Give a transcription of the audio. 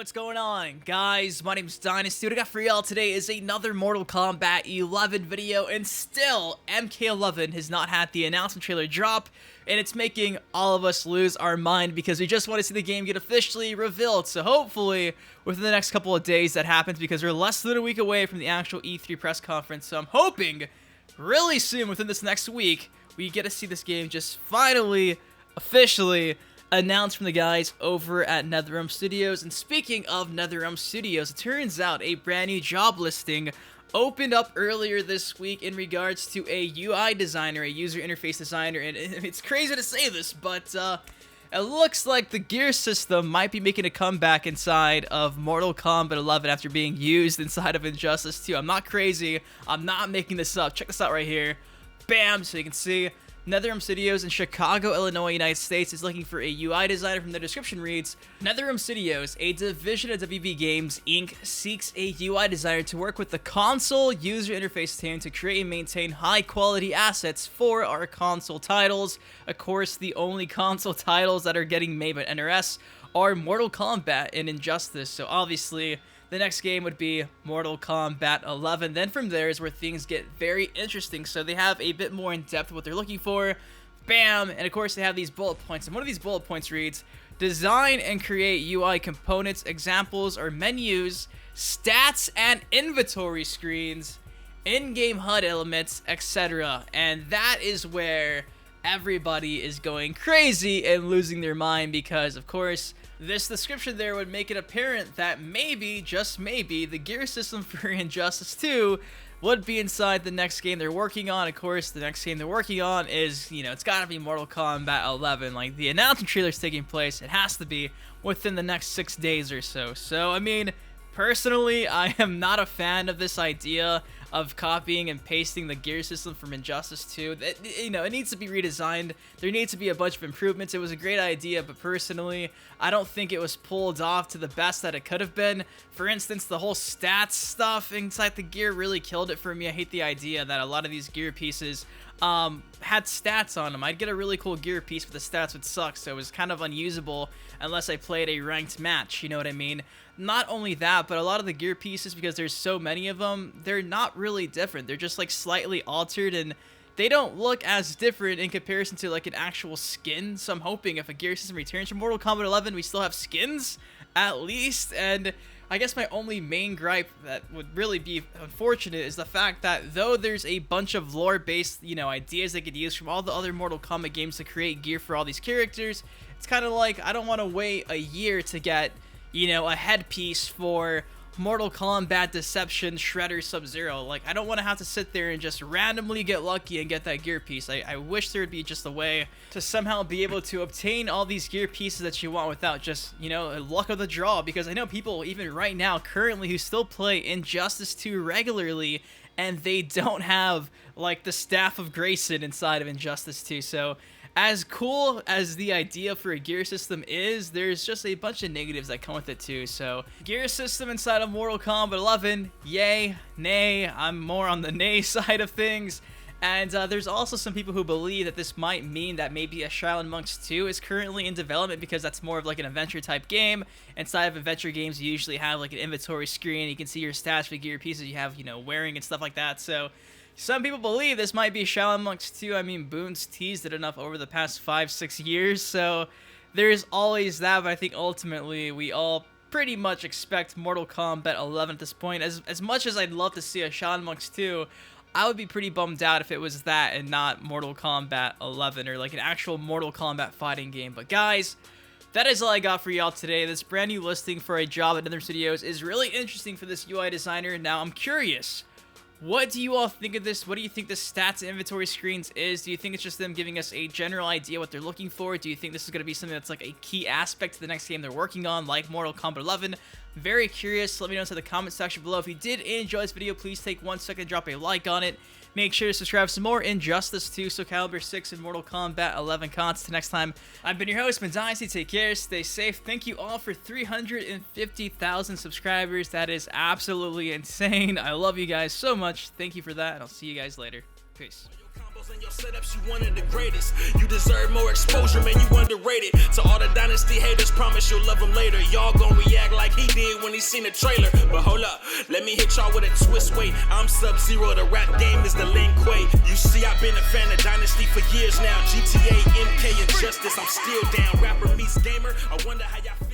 What's going on, guys? My name's Dynasty. What I got for y'all today is another Mortal Kombat 11 video, and still, MK11 has not had the announcement trailer drop, and it's making all of us lose our mind because we just want to see the game get officially revealed. So hopefully, within the next couple of days that happens, because we're less than a week away from the actual E3 press conference. So I'm hoping really soon, within this next week, we get to see this game just finally, officially announced from the guys over at NetherRealm Studios. And speaking of NetherRealm Studios, it turns out a brand new job listing opened up earlier this week in regards to a UI designer, a user interface designer, and it's crazy to say this, but it looks like the gear system might be making a comeback inside of Mortal Kombat 11 after being used inside of Injustice 2. I'm not crazy, I'm not making this up. Check this out right here. Bam! So you can see NetherRealm Studios in Chicago, Illinois, United States is looking for a UI designer. From the description reads, NetherRealm Studios, a division of WB Games, Inc., seeks a UI designer to work with the console user interface team to create and maintain high-quality assets for our console titles. Of course, the only console titles that are getting made by NRS are Mortal Kombat and Injustice, so obviously the next game would be Mortal Kombat 11. Then from there is where things get very interesting. So they have a bit more in depth of what they're looking for. Bam! And of course they have these bullet points. And one of these bullet points reads, design and create UI components. Examples are menus, stats and inventory screens, in-game HUD elements, etc. And that is where everybody is going crazy and losing their mind because, of course, this description there would make it apparent that maybe, just maybe, the gear system for Injustice 2 would be inside the next game they're working on. Of course, the next game they're working on is, you know, it's gotta be Mortal Kombat 11. Like, the announcement trailer's taking place, it has to be within the next 6 days or so. So, I mean, personally, I am not a fan of this idea of copying and pasting the gear system from Injustice 2. You know, it needs to be redesigned. There needs to be a bunch of improvements. It was a great idea, but personally, I don't think it was pulled off to the best that it could have been. For instance, the whole stats stuff inside the gear really killed it for me. I hate the idea that a lot of these gear pieces had stats on them. I'd get a really cool gear piece, but the stats would suck, so it was kind of unusable unless I played a ranked match, you know what I mean? Not only that, but a lot of the gear pieces, because there's so many of them, they're not really different. They're just like slightly altered, and they don't look as different in comparison to like an actual skin. So I'm hoping if a gear system returns from Mortal Kombat 11, we still have skins at least. And I guess my only main gripe that would really be unfortunate is the fact that though there's a bunch of lore-based, you know, ideas they could use from all the other Mortal Kombat games to create gear for all these characters, it's kind of like I don't want to wait a year to get, you know, a headpiece for Mortal Kombat Deception Shredder Sub-Zero. Like, I don't want to have to sit there and just randomly get lucky and get that gear piece. I wish there would be just a way to somehow be able to obtain all these gear pieces that you want without just, you know, luck of the draw. Because I know people, even right now, currently, who still play Injustice 2 regularly, and they don't have, like, the Staff of Grayson inside of Injustice 2. So as cool as the idea for a gear system is, there's just a bunch of negatives that come with it too. So, gear system inside of Mortal Kombat 11, yay, nay, I'm more on the nay side of things. And there's also some people who believe that this might mean that maybe a Shaolin Monks 2 is currently in development because that's more of like an adventure type game. Inside of adventure games, you usually have like an inventory screen. You can see your stats for gear pieces you have, you know, wearing and stuff like that. So some people believe this might be Shaolin Monks 2. I mean, Boon's teased it enough over the past 5-6 years, so there's always that, but I think ultimately we all pretty much expect Mortal Kombat 11 at this point. As much as I'd love to see a Shaolin Monks 2, I would be pretty bummed out if it was that and not Mortal Kombat 11 or like an actual Mortal Kombat fighting game. But guys, that is all I got for y'all today. This brand new listing for a job at NetherRealm Studios is really interesting for this UI designer. Now, I'm curious, what do you all think of this? What do you think the stats and inventory screens is? Do you think it's just them giving us a general idea what they're looking for? Do you think this is going to be something that's like a key aspect to the next game they're working on, like Mortal Kombat 11? Very curious. Let me know inside the comment section below. If you did enjoy this video, please take 1 second to drop a like on it. Make sure to subscribe for some more Injustice 2, Soul Calibur 6, and Mortal Kombat 11 content. Till next time, I've been your host, Dynasty. Take care, stay safe. Thank you all for 350,000 subscribers. That is absolutely insane. I love you guys so much. Thank you for that, and I'll see you guys later. Peace. In your setups, you one of the greatest. You deserve more exposure, man, you underrated. To all the Dynasty haters, promise you'll love him later. Y'all gon' react like he did when he seen the trailer. But hold up, let me hit y'all with a twist. Wait, I'm Sub-Zero, the rap game is the Lin Kuei. You see, I've been a fan of Dynasty for years now. GTA, MK, and Justice, I'm still down. Rapper meets gamer, I wonder how y'all